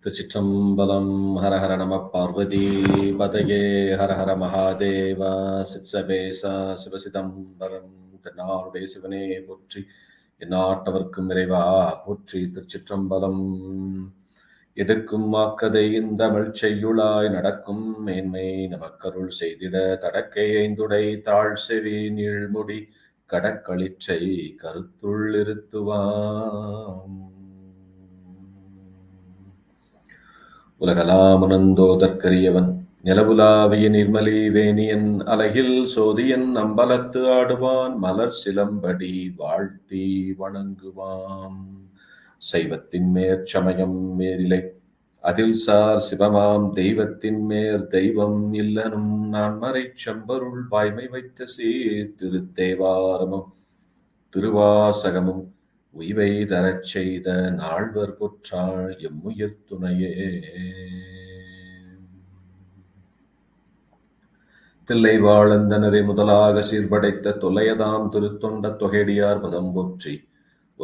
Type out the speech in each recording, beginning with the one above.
Thiruchitrambalam, Hara Hara Namah Parvati, Patage, Hara Hara Mahadeva, Sitsabesa, Sivasitambaram, Tenarude Sivane, Putri, Inatavarkum Reva, Putri, Thiruchitrambalam, எதற்கும் மாக்கதை இந்த தமிழ்ச்செய்யுளாய் நடக்கும் மேன்மை நமக்கருள் செய்திட தடக்கை ஐந்துடை தாழ் செவி நீழ்முடி கடக்களிற்றை கருத்துள் இருத்துவாம் உலகலாமனந்தோதற்கரியவன் நிலவுலாவிய நிர்மலி வேணியன் அலகில் சோதியன் அம்பலத்து ஆடுவான் மலர் சிலம்படி வாழ்த்தி வணங்குவான் சைவத்தின் மேற்சமயம் மேரிலை அதில் சார் சிவமாம் தெய்வத்தின் மேற் தெய்வம் இல்லனும் நான் மறைச் செம்பருள் வாய்மை வைத்த சீர் திருத்தேவாரமும் திருவாசகமும் உய்வை தரச் செய்த நால்வர் புற்றாள் எம்முயிர் துணையே. தில்லை வாழந்தனரை முதலாக சீர்படைத்த தொல்லையதாம் திருத்தொண்ட தொகையடியார் பதம் போற்றி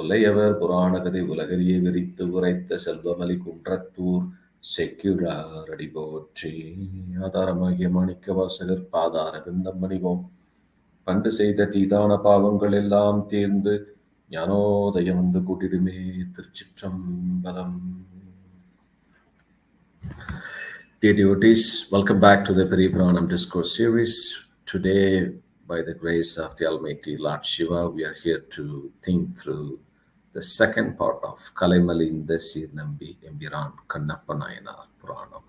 ஒல்லையவர் புராணகதை உலகறிய விரித்து உரைத்த செல்வமலி குன்றத்தூர் செக்குழார் அடி போற்றி. ஆதாரமாகிய மாணிக்க வாசகர் பாதார விந்தம் மணிவோம் பண்டு செய்த தீதான பாவங்கள் எல்லாம் தீர்ந்து ஞானோதயம் வந்து கூட்டிடுமே. திருச்சிற்றம்பலம். Dear devotees, welcome back to the Periyapuranam Discourse series. Today, by the grace of the Almighty Lord Shiva, we are here to think through the second part of Kalaimalinda Sirnambi Empiran Kannappa nayanar Puranam.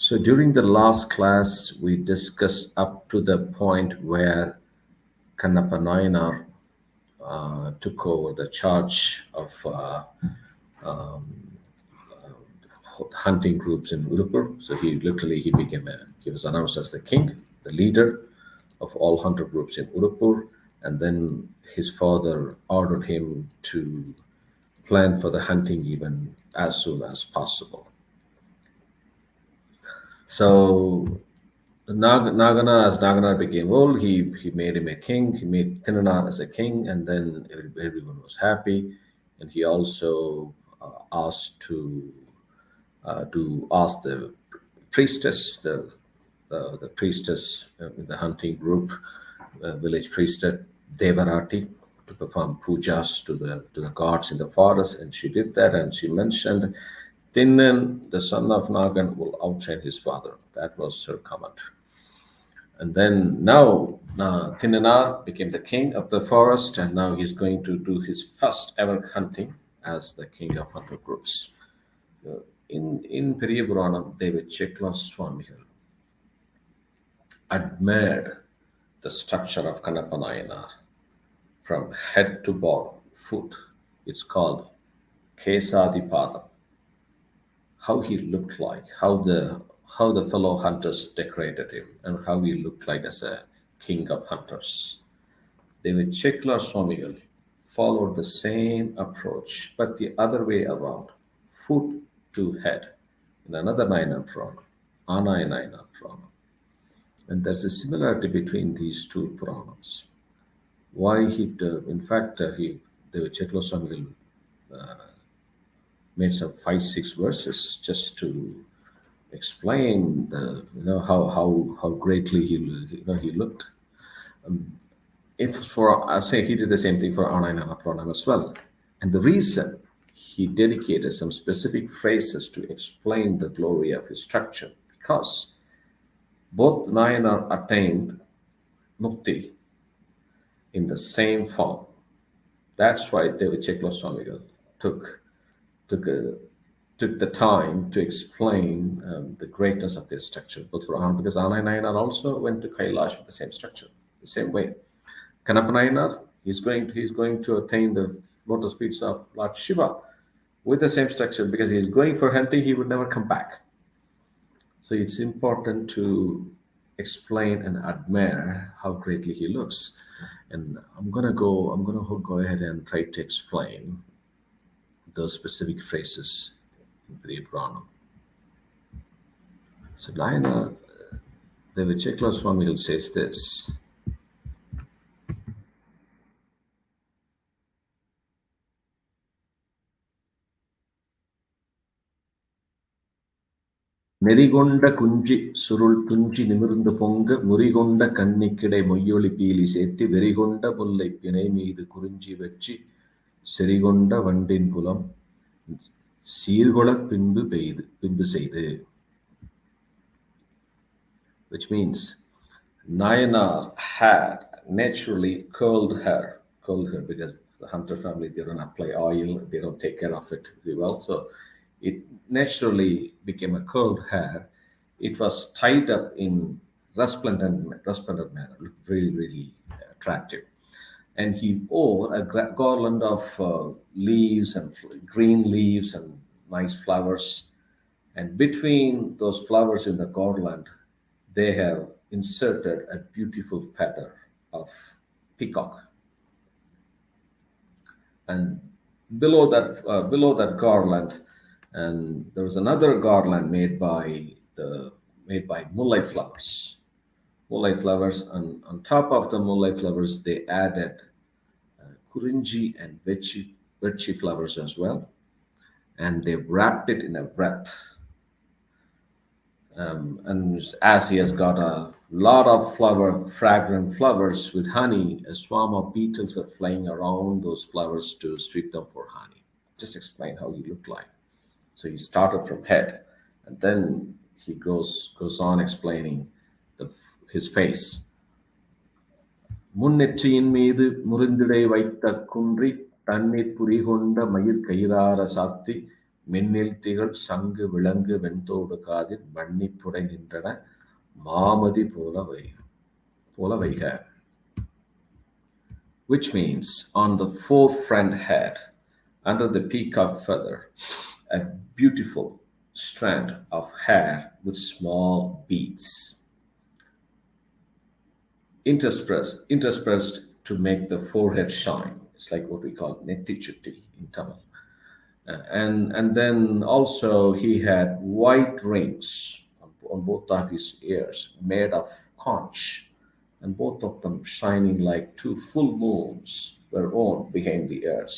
So during the last class, we discussed up to the point where Kannappa nayanar took over the charge of hunting groups in Uduppur. So he was announced as the king, the leader of all hunter groups in Uduppur. And then his father ordered him to plan for the hunting even as soon as possible. So Nagana, as Nagana became old, he made him a king. He made Thinanar as a king, and then everyone was happy. And he also asked to ask the priestess, the priestess in the hunting group, village priestess Devarati, to perform pujas to the gods in the forest, and she did that, and she mentioned Tinnan, the son of Nagan, will outshine his father. That was her comment. And then now Tinnanar became the king of the forest, and now he's going to do his first ever hunting as the king of hunter groups. In Periyapuranam, Devachekla Swamigal admired the structure of Kannappa nayanar from head to bottom, foot. It's called Kesadipadam. How he looked like, how the fellow hunters decorated him, and how he looked like as a king of hunters. Devachekla Swamigal followed the same approach, but the other way around, foot to head, in another nayanar Puranam, Anaya nayanar Puranam. And there's a similarity between these two Puranams. Why Devachekla Swamigal made some 5-6 verses just to explain how greatly he looked. I say he did the same thing for Anaya Puranam as well. And the reason he dedicated some specific phrases to explain the glory of his structure, because both nayanar attained mukti in the same form. That's why Devachekla Swamigal took the time to explain the greatness of their structure, both for because Anaya nayanar also went to Kailash with the same structure, the same way. Kannappa nayanar, he's going to attain the lotus feet of Lord Shiva with the same structure, because he's going for hunting, he would never come back. So it's important to explain and admire how greatly he looks. And I'm gonna go ahead and try to explain those specific phrases in Periyapuranam. So Nayanar Devachekla Swamigal says this. நெறிகொண்ட குஞ்சி சுருள் துஞ்சி நிமிர்ந்து பொங்க முறிகொண்ட கண்ணிக்கிடை மொய்யொலி பீலி சேர்த்து வெறிகொண்ட முல்லை பிணை மீது குறிஞ்சி வச்சு செறிகொண்ட வண்டின் புலம் சீர்கொளப் பின்பு செய்து. Which means Nayanar had naturally curled hair because the hunter family, they don't apply oil, they don't take care of it very well. So it naturally became a curled hair. It was tied up in resplendent manner, looked really, really attractive. And he wore a garland of leaves and green leaves and nice flowers. And between those flowers in the garland, they have inserted a beautiful feather of peacock. And below that garland, and there was another garland made by mulai flowers. Mulai flowers, and on top of the mulai flowers, they added kurinji and vechi flowers as well, and they wrapped it in a wreath. And as he has got a lot of fragrant flowers with honey, a swarm of beetles were flying around those flowers to sweep them for honey. Just explain how he looked like. So he started from head, and then he goes on explaining his face. முன்னெற்றியின் மீது முறிந்திடை வைத்த குன்றி தண்ணீர் புரிகொண்ட மயிர் கயிறார சாத்தி மின்னில் திகழ் சங்கு விளங்கு வெண்தோடு காதில் மன்னிப்புடை நின்றன மாமதி போல வைக. Which means on the forefront head, under the peacock feather, a beautiful strand of hair with small beads interspersed to make the forehead shine. It's like what we call nettichutti in Tamil. And then also he had white rings on both of his ears made of conch, and both of them shining like two full moons were on behind the ears.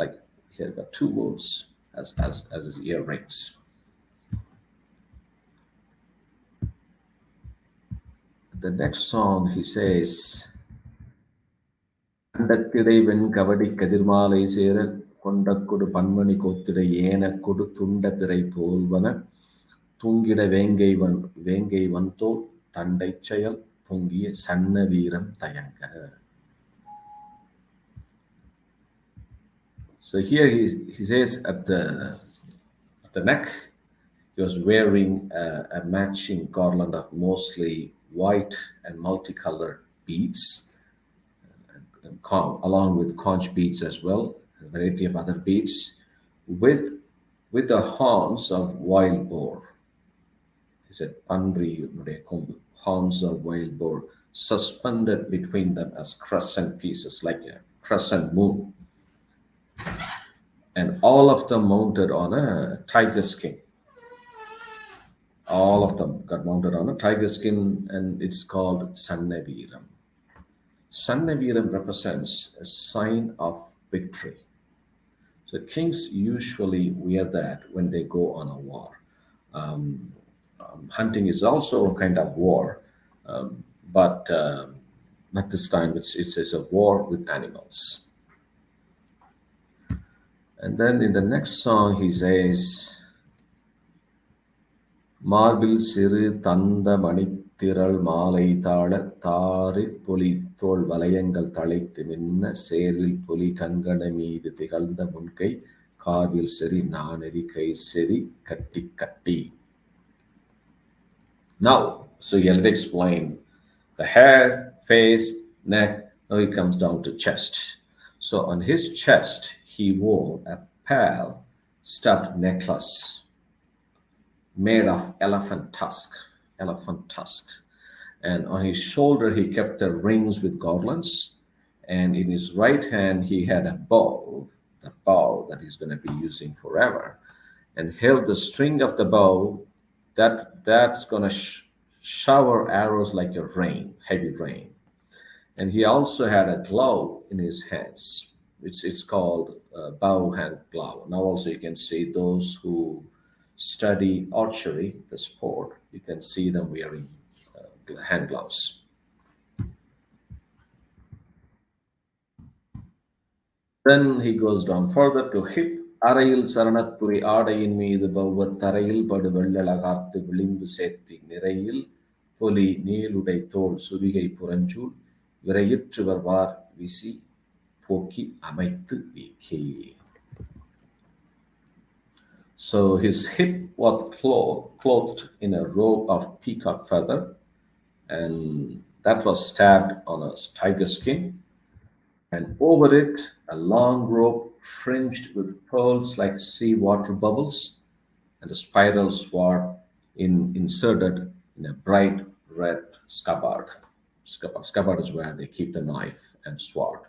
Like he had got two moons as his earrings. The next song he says, கண்டத்திடை வெண் கவடி கதிர்மாலை சேர கொண்டக்கொடு பன்மணி கோத்திடை ஏன கொடு துண்ட பிறை போல்வன தூங்கிட வேங்கை வந்தோல் தண்டை செயல் பொங்கிய சன்ன வீரம் தயங்க. So here he says at the neck, he was wearing a matching garland of mostly white and multicolored beads, along with conch beads as well, a variety of other beads, with the horns of wild boar. He said, "Pandri kombu," horns of wild boar, suspended between them as crescent pieces, like a crescent moon, and all of them mounted on a tiger skin. All of them got mounted on a tiger skin, and it's called Sannaviram. Sannaviram represents a sign of victory. So kings usually wear that when they go on a war. Hunting is also a kind of war, but at this time it's a war with animals. And then in the next song he says, மார்பில் சிறு தந்த மணித்திரள் மாலை தாழ தாரி பொலி தோல் வளையங்கள் தழைத்து நின்ன சேர்வில் பொலி கங்கண மீது திகழ்ந்த முன்கை கார்வில் செறி நானெறி கை செறி கட்டி கட்டி. Now, so he'll explain the hair, face, neck. Now he comes down to chest. So on his chest, he wore a pearl studded necklace made of elephant tusk. And on his shoulder, he kept the rings with garlands. And in his right hand, he had a bow, the bow that he's going to be using forever, and held the string of the bow that's going to shower arrows like a heavy rain. And he also had a glove in his hands. It's called bow hand glove. Now also you can see those who study archery, the sport, you can see them wearing hand gloves. Then he goes down further to hip. அறையில் சரணத்துறை ஆடையின் மீது பௌவத் தரையில் படு வெள்ளழகார்த்து விளிம்பு சேர்த்தி நிறையில் பொலி நீளுடை தோல் சுரிகை புறஞ்சூல் விரையுற்று வருவார் விசி போக்கி அமைத்து வீக்கி. So his hip was clothed in a robe of peacock feather, and that was stabbed on a tiger skin. And over it, a long rope fringed with pearls like sea water bubbles, and a spiral sword inserted in a bright red scabbard. Scabbard is where they keep the knife and sword.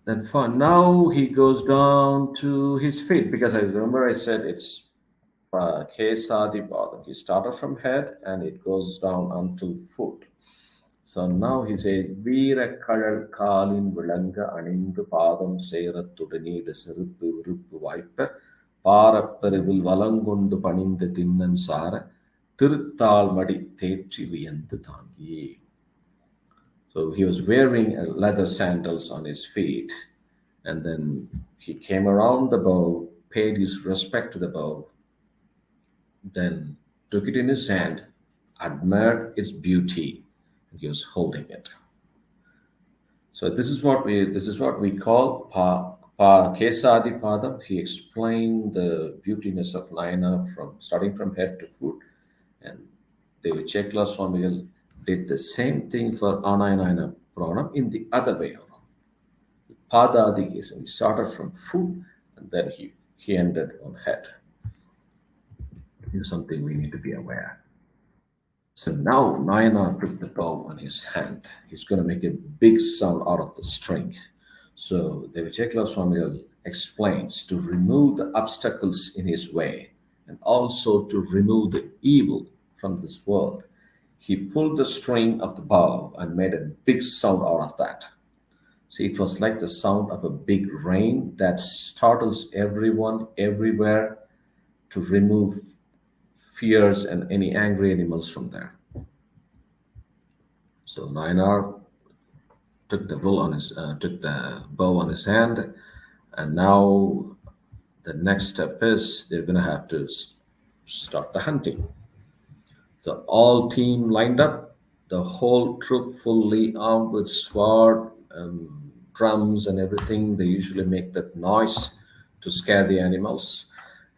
Then for now, he goes down to his feet, because I remember I said it's Kesadi Padam. He started from head and it goes down until foot. So now he says, Veera Kadal Kalin Vilanga Anindu Padam Seratudani Siruppu Viruppu Vaipa Paraperivil Valangundu Paninda Tinnan Sara Tirthal Madi Techi Viyantu Thangi. So he was wearing leather sandals on his feet, and then he came around the bow, paid his respect to the bow, then took it in his hand, admired its beauty, and he was holding it. So this is what we call Kesadi Padam. He explained the beautiness of Nayanar from starting from head to foot, and David Chekla Swamigal did the same thing for Anayana Puranam in the other way around. Padadi case, and he started from foot and then he ended on head. This is something we need to be aware. So now Nayanar took the bow on his hand. He's going to make a big sound out of the string. So David Chekla Swamigal explains to remove the obstacles in his way and also to remove the evil from this world. He pulled the string of the bow and made a big sound out of that. See, it was like the sound of a big rain that startles everyone, everywhere, to remove fears and any angry animals from there. So Nayanar took the bow on his hand, and now the next step is they're going to have to start the hunting. So all team lined up, the whole troop fully armed with sword, drums and everything. They usually make that noise to scare the animals.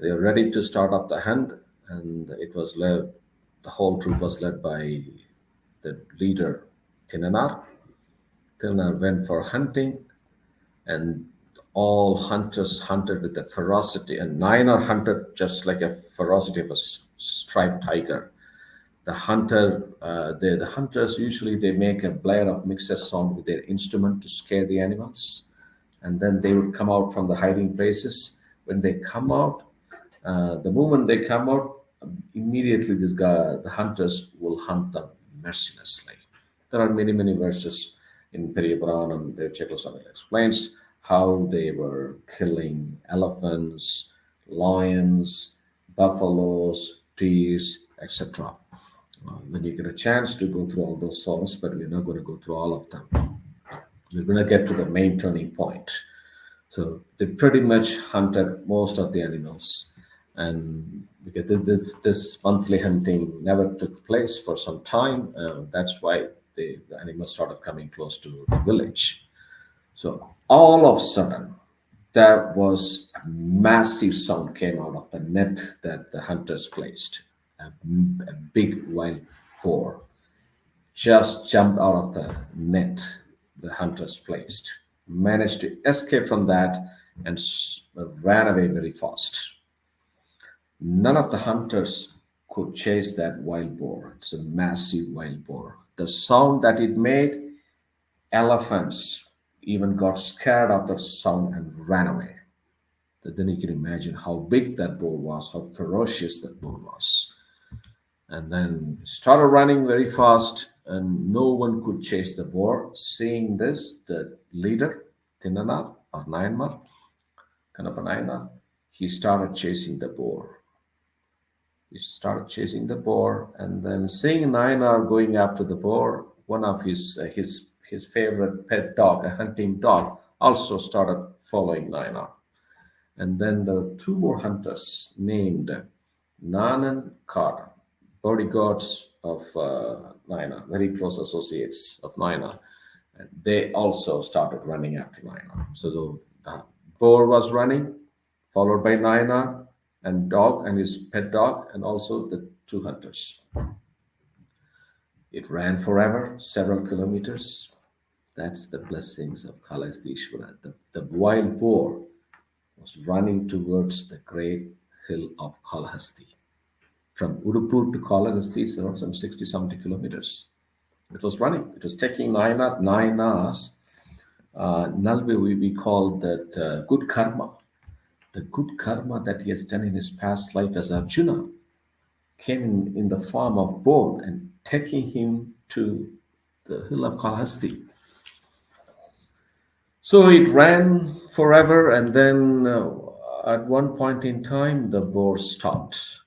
They are ready to start off the hunt, and the whole troop was led by the leader, Tinanar. Tinanar went for hunting, and all hunters hunted with the ferocity, and Nayanar hunted just like a ferocity of a striped tiger. The hunters usually they make a blare of mixed sound with their instrument to scare the animals, and then they would come out from the hiding places. When they come out, the moment they come out, immediately the hunters will hunt them mercilessly. There are many verses in Periyapuranam. The Czechoslovak explains how they were killing elephants, lions, buffaloes, deers, etc. When you get a chance to go through all those songs, but we're not going to go through all of them. We're going to get to the main turning point. So they pretty much hunted most of the animals, and because this monthly hunting never took place for some time, that's why the animals started coming close to the village. So all of a sudden, there was a massive sound came out of the net that the hunters placed. A big wild boar just jumped out of the net the hunters placed, managed to escape from that, and ran away very fast. None of the hunters could chase that wild boar. It's a massive wild boar. The sound that it made, elephants even got scared of the sound and ran away. Then you can imagine how big that boar was, how ferocious that boar was. And then started running very fast, and no one could chase the boar. Seeing this, the leader, Tinanar or Nayanmar, Kannappa nayanar, he started chasing the boar. He started chasing the boar, and then seeing Nayanar going after the boar, one of his favorite pet dog, a hunting dog, also started following Nayanar. And then there were two more hunters named Nanan Kar, bodyguards of Nayanar, very close associates of Nayanar. And they also started running after Nayanar. So the boar was running, followed by Nayanar and dog and his pet dog, and also the two hunters. It ran forever, several kilometers. That's the blessings of Kalastishvara. The wild boar was running towards the great hill of Kalahasti. From Udupur to Kalahasti, it's around some 60, 70 kilometers. It was running. It was taking 9 hours. Nalve, we call that good karma. The good karma that he has done in his past life as Arjuna came in the form of boar and taking him to the hill of Kalahasti. So it ran forever, and then at one point in time, the boar stopped.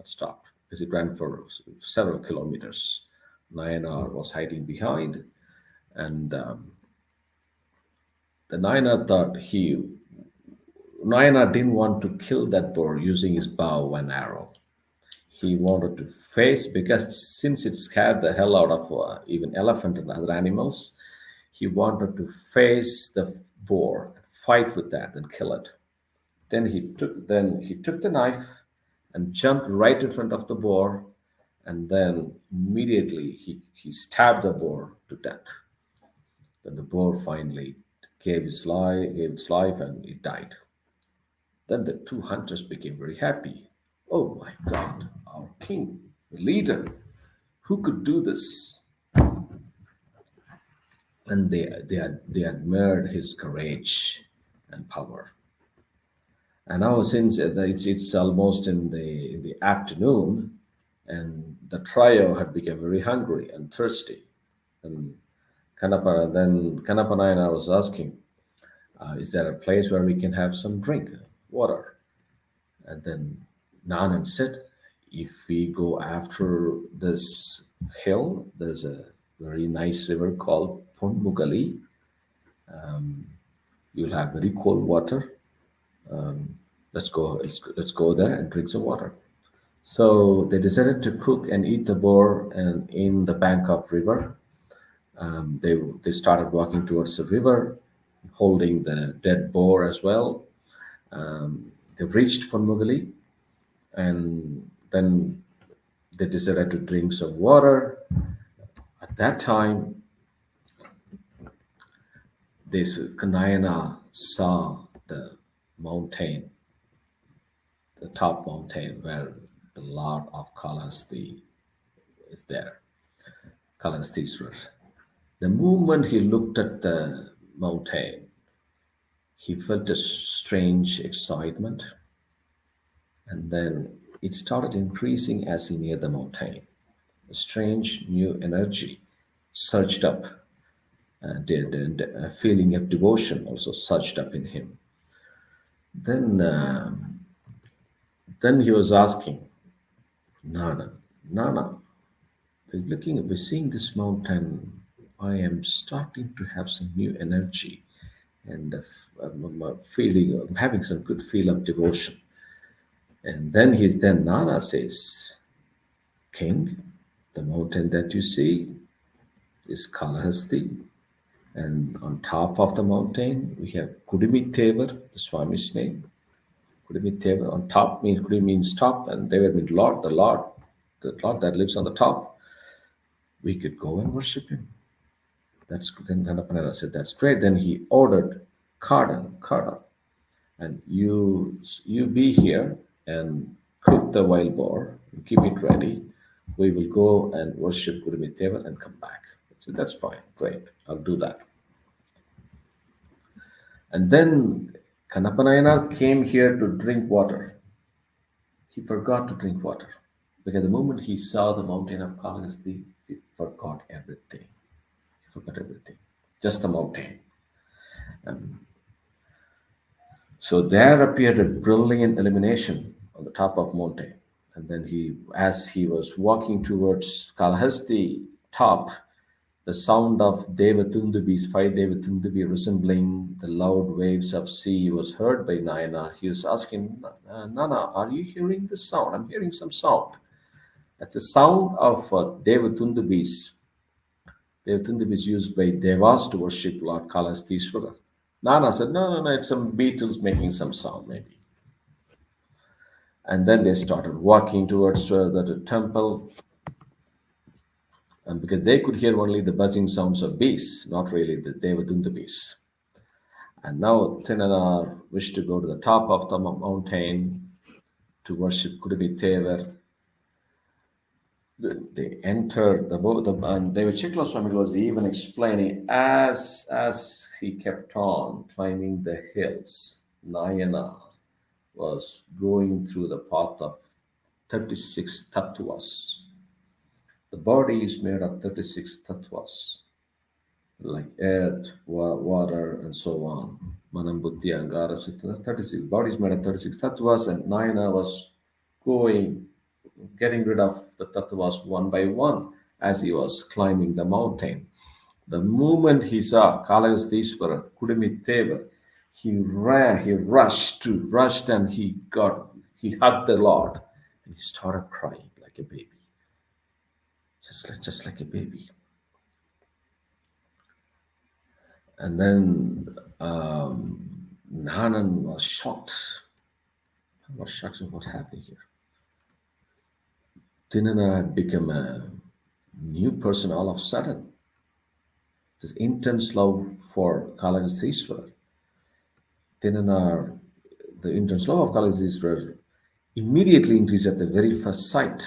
Stopped because it ran for several kilometers. Nayanar was hiding behind, and the Nayanar didn't want to kill that boar using his bow and arrow. He wanted to face, because since it scared the hell out of even elephant and other animals, he wanted to face the boar, fight with that, and kill it. Then he took the knife and jumped right in front of the boar, and then immediately he stabbed the boar to death. Then the boar finally gave its life, and it died. Then the two hunters became very happy. Oh my God, our king, the leader, who could do this? And they admired his courage and power. And now, since it's almost in the afternoon, and the trio had become very hungry and thirsty, and Kannappa nayanar was asking, "Is there a place where we can have some drink, water?" And then Nanan said, "If we go after this hill, there's a very nice river called Ponmugali. You'll have very cold water. Let's go there and drink some water." So they decided to cook and eat the boar and in the bank of river. They started walking towards the river, holding the dead boar as well. They reached Ponmugali, and then they decided to drink some water. At that time, this Kanayana saw the mountain, the top mountain where the Lord of Kalahasti is there, Kalahastishwar. The moment he looked at the mountain, he felt a strange excitement, and then it started increasing as he neared the mountain. A strange new energy surged up, and a feeling of devotion also surged up in him. Then, then he was asking, Nana, Nana, we're seeing this mountain. I am starting to have some new energy, and I'm feeling, I'm having some good feel of devotion. And then Nana says, King, the mountain that you see is Kalahasti, and on top of the mountain we have Kudimitevar, the Swami's name. Kudimitevar on top means Kudi means top, and Devar means Lord, the Lord that lives on the top. We could go and worship him. That's then Kannappa nayanar said, that's great. Then he ordered Kada, and you be here and cook the wild boar and keep it ready. We will go and worship Guru Miteva and come back. I said, that's fine, great, I'll do that. And then Kannappa nayanar came here to drink water. He forgot to drink water because the moment he saw the mountain of Kalahasti, he forgot everything. He forgot everything, just the mountain. So there appeared a brilliant illumination on the top of mountain. And then as he was walking towards Kalahasti top, the sound of Devatundubi's five Devatundubi resembling the loud waves of sea was heard by Nayanar. He was asking, Nana, are you hearing the sound? I'm hearing some sound. That's the sound of Devatundubis. Devatundubi is used by Devas to worship Lord Kalahastishvara. Nana said, no, it's some beetles making some sound, maybe. And then they started walking towards the temple, and because they could hear only the buzzing sounds of bees, not really the Devadunda bees. And now Tinanar wished to go to the top of the mountain to worship Kudubi. They entered the boat, and David Chikla Swami was even explaining as he kept on climbing the hills. Nayanar was going through the path of 36 tattvas. The body is made of 36 tattvas, like earth, water, and so on. Manam, Buddhi, Angara, 36. Body is made of 36 tattvas, and Nayana was getting rid of the tattvas one by one as he was climbing the mountain. The moment he saw Kalagastishvara, Kudumiteva, he ran, rushed, and he hugged the Lord, and he started crying like a baby, just like a baby. And then Nanan was shocked. I was shocked at what happened here. Dinana had become a new person all of a sudden. This intense love for Kalagastishvara. Dinana, the intense love of Kalagastishvara immediately increased at the very first sight.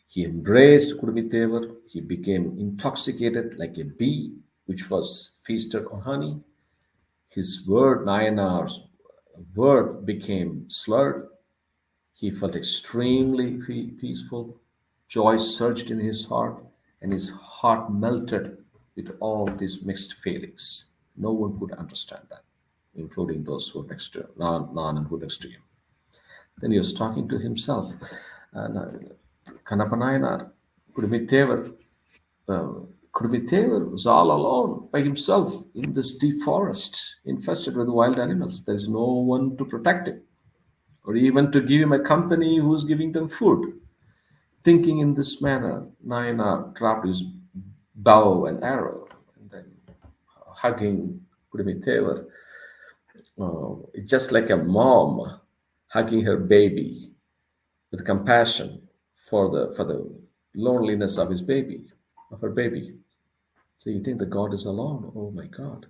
He embraced Kudumiteva. He became intoxicated like a bee which was feasted on honey. His word, Nayanar's word, became slurred. He felt extremely peaceful. Joy surged in his heart, and his heart melted with all these mixed feelings. No one could understand that, including those who were next to Nan and who were next to him. Then he was talking to himself. And Kannappa nayanar, Kudumiteva, uh, Kudumiteva was all alone by himself in this deep forest, infested with wild animals. There is no one to protect him, or even to give him a company who's giving them food. Thinking in this manner, Nayanar dropped his bow and arrow, and then hugging Kudumiteva, just like a mom hugging her baby with compassion for the loneliness of his baby, of her baby. So you think the God is alone? Oh my God!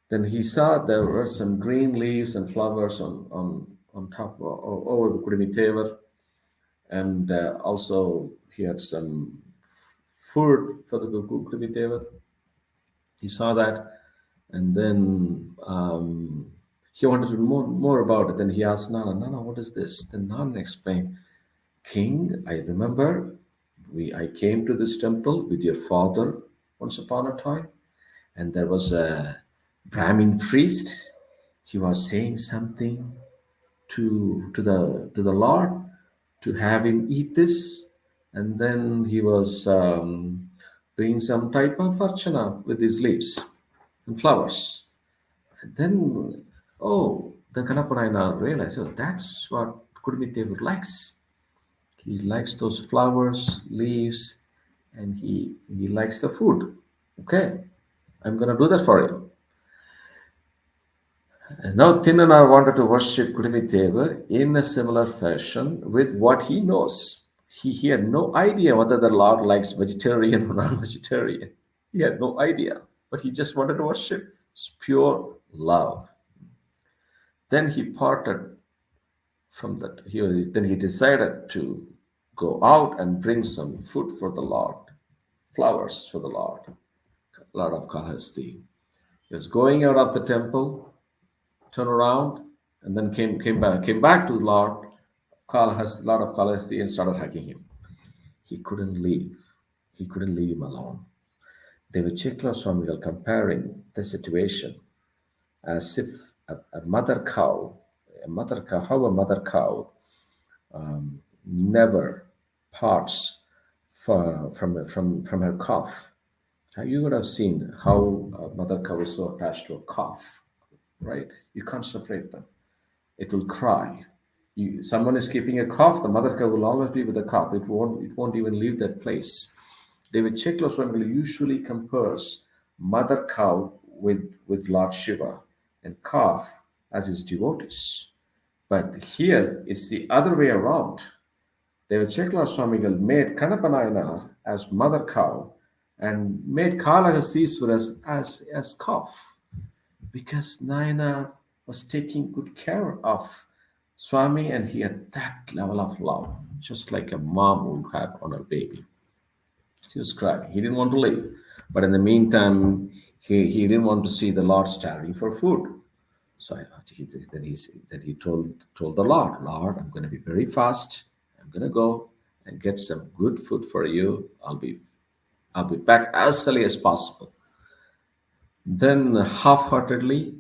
Then he saw there were some green leaves and flowers on top over the Kudumiteva, and also he had some food for the Kudumiteva. He saw that, and then he wanted to know more about it. Then he asked Nana, what is this? Then Nana explained, King, I remember I came to this temple with your father once upon a time, and there was a Brahmin priest. He was saying something to the Lord to have him eat this, and then he was doing some type of archana with these leaves and flowers. And then, the Kannappa nayanar realized, that's what Kudumiteva likes. He likes those flowers, leaves, and he likes the food. Okay, I'm gonna do that for you. And now Tinanar wanted to worship Kudumiteva in a similar fashion with what he knows. He had no idea whether the Lord likes vegetarian or non-vegetarian. He had no idea, but he just wanted to worship. It's pure love. Then he parted from that. Then he decided to go out and bring some food for the Lord, flowers for the Lord of Kalahasti. He was going out of the temple, turned around, and then came back to the Lord of Kalahasti, and started hugging him. He couldn't leave. He couldn't leave him alone. They were Chikla Swamigal comparing the situation as if a mother cow, how a mother cow never parts from her calf. You would have seen how a mother cow is so attached to a calf, right? You can't separate them. It will cry. Someone is keeping a calf, the mother cow will always be with the calf. It won't even leave that place. David Czechoslovakia usually compares mother cow with Lord Shiva and calf as his devotees. But here it's the other way around. David Swamigal made Kannappa nayanar as mother cow and made Kalahastishwaras as calf, because Nayanar was taking good care of Swami, and he had that level of love, just like a mom would have on her baby. She was crying. He didn't want to leave. But in the meantime, he didn't want to see the Lord starving for food. So then he told the Lord, I'm going to be very fast. I'm going to go and get some good food for you. I'll be back as early as possible. Then half-heartedly,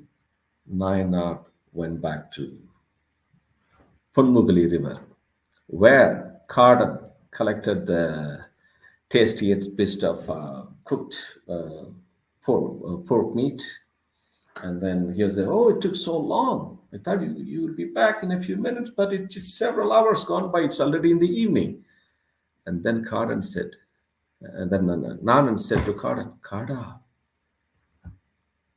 Nayanar went back to Punmugali River, where Carden collected the tastiest bit of cooked pork meat. And then he was like, oh, it took so long. I thought you would be back in a few minutes, but it's several hours gone by. It's already in the evening. And then Carden said, and then Nanan said to Carden, Kada,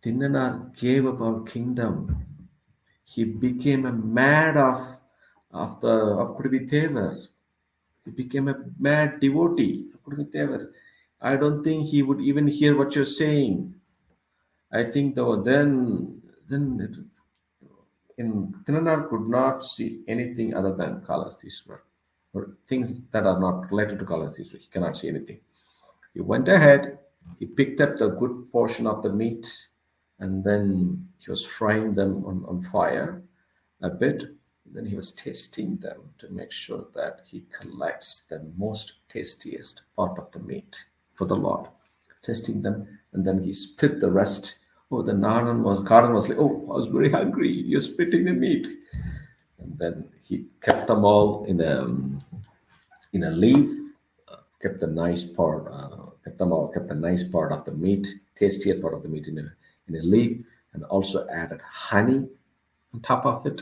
Tinnanar gave up our kingdom. He became a mad of Kudubithevar. He became a mad devotee of Kudubithevar. I don't think he would even hear what you're saying. I think though in Tinanar could not see anything other than Kalasthishwar, or things that are not related to Kalasthishwar. He cannot see anything. He went ahead, he picked up the good portion of the meat, and then he was frying them on fire a bit. Then he was tasting them to make sure that he collects the most tastiest part of the meat for the Lord. Tasting them, and then he split the rest. Oh, the Karan was like, oh, I was very hungry. You're splitting the meat. And then he kept them all in a leaf, kept the nice part, kept the nice part of the meat, tastier part of the meat in a leaf, and also added honey on top of it.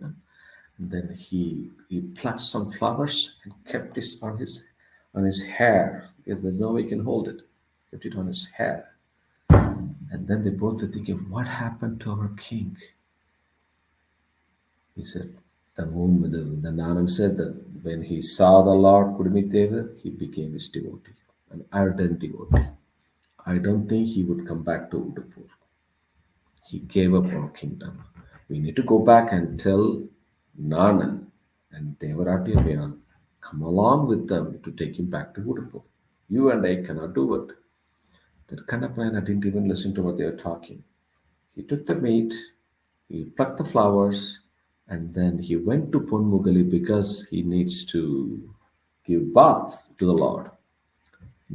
And then he plucked some flowers and kept this on his hair, because there's no way he can hold it. Kept it on his hair. And then they both were thinking, what happened to our king? He said, the Nanan said that when he saw the Lord Kudumiteva, he became his devotee, an ardent devotee. I don't think he would come back to Udaipur. He gave up our kingdom. We need to go back and tell Nanan and Devarati Abhiyan, come along with them to take him back to Udaipur. You and I cannot do it. That Kannappa nayanar didn't even listen to what they were talking. He took the meat, he plucked the flowers, and then he went to Ponmugali because he needs to give bath to the Lord.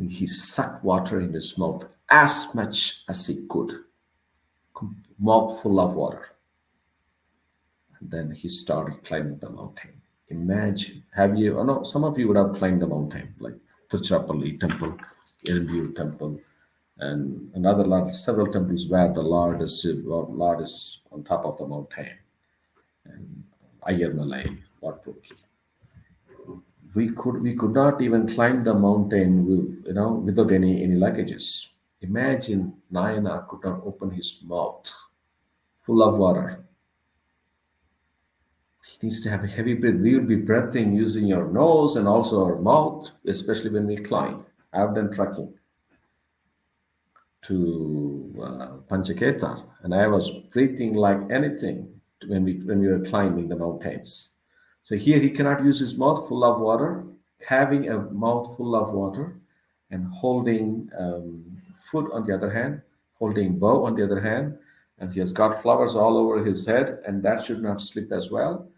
He sucked water in his mouth as much as he could, mouthful of water. And then he started climbing the mountain. Imagine, I know some of you would have climbed the mountain, like Thiruchitrambalam temple, Erembur temple, and several temples where the Lord is on top of the mountain, and Ayarmalai, Vatpurki. We could not even climb the mountain, without any luggages. Imagine Nayanar could not open his mouth full of water. He needs to have a heavy breath. We will be breathing using our nose and also our mouth, especially when we climb. I've done trekking to Panchaketar, and I was breathing like anything when we were climbing the mountains. So here he cannot use his mouth full of water, having a mouth full of water, and holding food on the other hand, holding bow on the other hand, and he has got flowers all over his head, and that should not slip as well.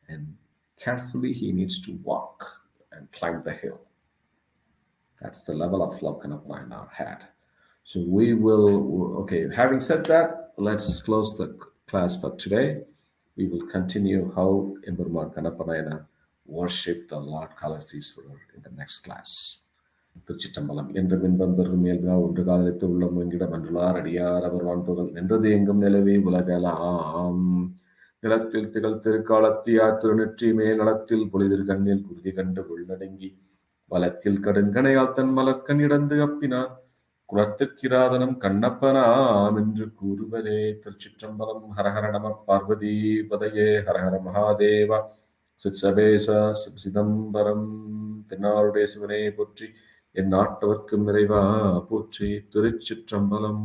And carefully he needs to walk and climb the hill. That's the level of love Kannappa nayanar had. So we will, okay, having said that, let's close the class for today. We will continue how Empiran Kannappa nayanar worshipped the Lord Kalasiswarar in the next class. திருச்சிற்றம்பலம் என்ற பின்பம் பெரும் இயல்பினா ஒன்று காலத்து உள்ளம் எங்கிடம் அன்றுளார் அடியார் அவர் வான்புகள் நின்றது எங்கும் நிலவே உலகலாம் நிலத்தில் திகழ் திருக்காலத்தியார் திருநெற்றி மேல் நலத்தில் பொலிதிர் கண்ணில் குருதி கண்டு உள்ளடங்கி வலத்தில் கடுங்கணையால் தன் மலர்க்கண் இடந்து அப்பினான் குலத்துக்கிராதனம் கண்ணப்பனாம் என்று கூறுவதே. திருச்சிற்றம்பலம். ஹரஹர நம பார்வதி பதையே ஹரஹர மகாதேவா. சித்சபேசா சிதம்பரம். தென்னாருடைய சிவனே போற்றி, என் நாட்டவர்க்கும் நிறைவா போற்றி. திருச்சிற்றம்பலம்.